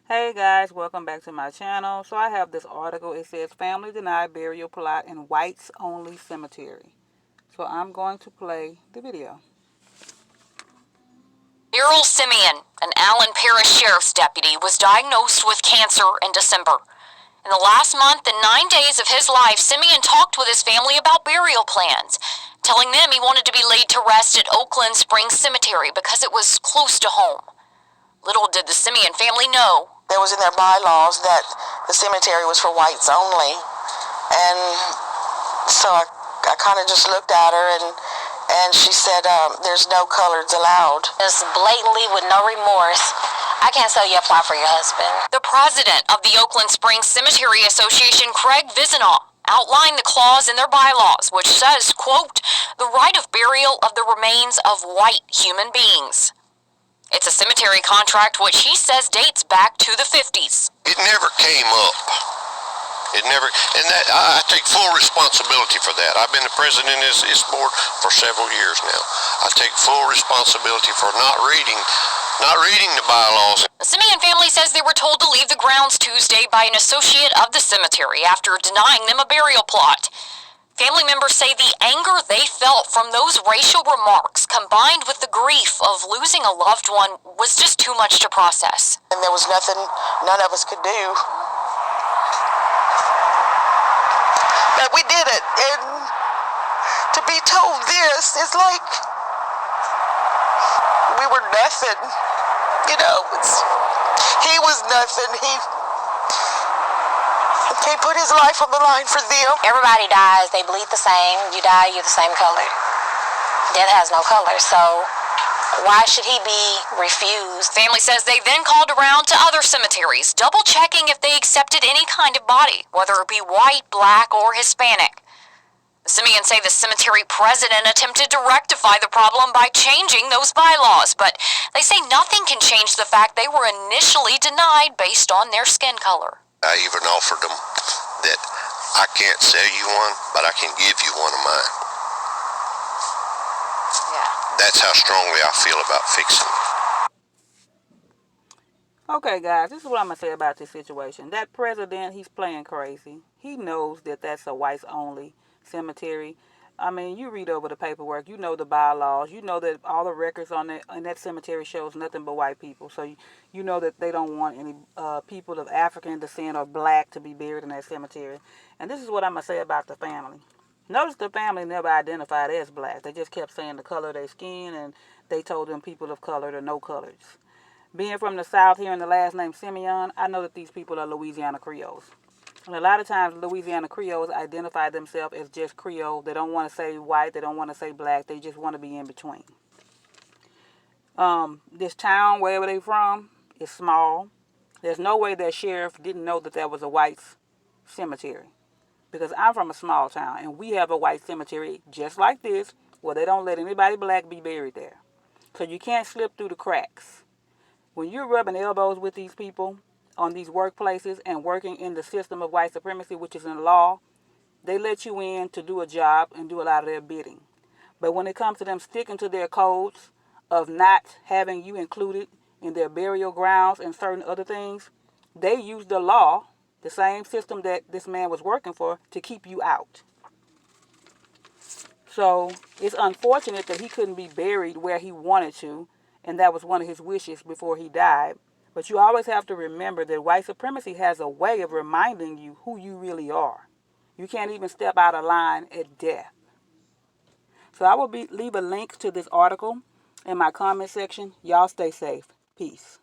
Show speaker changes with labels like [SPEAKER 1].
[SPEAKER 1] Hey guys, welcome back to my channel. So I have this article. It says family denied burial plot in whites only cemetery. So I'm going to play the video.
[SPEAKER 2] Beryl Simeon, an Allen Parish Sheriff's deputy, was diagnosed with cancer in December. In the last month and 9 days of his life, Simeon talked with his family about burial plans, telling them he wanted to be laid to rest at Oakland Springs Cemetery because it was close to home. Little did the Simeon family know.
[SPEAKER 3] There was in their bylaws that the cemetery was for whites only. And so I kind of just looked at her and she said, there's no coloreds allowed.
[SPEAKER 4] Just blatantly with no remorse. I can't sell you a plot for your husband.
[SPEAKER 2] The president of the Oakland Springs Cemetery Association, Craig Vizinaw, outlined the clause in their bylaws, which says, quote, the right of burial of the remains of white human beings. It's a cemetery contract which he says dates back to the 50s.
[SPEAKER 5] It never came up. It never, and that I take full responsibility for that. I've been the president of this board for several years now. I take full responsibility for not reading the bylaws.
[SPEAKER 2] The Simeon family says they were told to leave the grounds Tuesday by an associate of the cemetery after denying them a burial plot. Family members say the anger they felt from those racial remarks, combined with the grief of losing a loved one, was just too much to process.
[SPEAKER 3] And there was nothing none of us could do. But we did it, and to be told this is like we were nothing. You know, he was nothing. He put his life on the line for them.
[SPEAKER 4] Everybody dies. They bleed the same. You die, you're the same color. Death has no color, so why should he be refused?
[SPEAKER 2] Family says they then called around to other cemeteries, double-checking if they accepted any kind of body, whether it be white, black, or Hispanic. The Simeons say the cemetery president attempted to rectify the problem by changing those bylaws, but they say nothing can change the fact they were initially denied based on their skin color.
[SPEAKER 5] I even offered them that I can't sell you one, but I can give you one of mine.
[SPEAKER 4] Yeah.
[SPEAKER 5] That's how strongly I feel about fixing it.
[SPEAKER 1] Okay guys, this is what I'm going to say about this situation. That president, he's playing crazy. He knows that that's a whites only cemetery. I mean, you read over the paperwork, you know the bylaws, you know that all the records on that cemetery shows nothing but white people. So you know that they don't want any people of African descent or black to be buried in that cemetery. And this is what I'm going to say about the family. Notice the family never identified as black. They just kept saying the color of their skin, and they told them people of color or no colors. Being from the South here in the last name Simeon, I know that these people are Louisiana Creoles. And a lot of times Louisiana Creoles identify themselves as just Creole. They don't want to say white. They don't want to say black. They just want to be in between. This town, wherever they're from, is small. There's no way that sheriff didn't know that that was a white cemetery. Because I'm from a small town, and we have a white cemetery just like this, where they don't let anybody black be buried there. So you can't slip through the cracks. When you're rubbing elbows with these people on these workplaces and working in the system of white supremacy, which is in law, they let you in to do a job and do a lot of their bidding. But when it comes to them sticking to their codes of not having you included in their burial grounds and certain other things, they use the law, the same system that this man was working for, to keep you out. So it's unfortunate that he couldn't be buried where he wanted to, and that was one of his wishes before he died. But you always have to remember that white supremacy has a way of reminding you who you really are. You can't even step out of line at death. So I will leave a link to this article in my comment section. Y'all stay safe. Peace.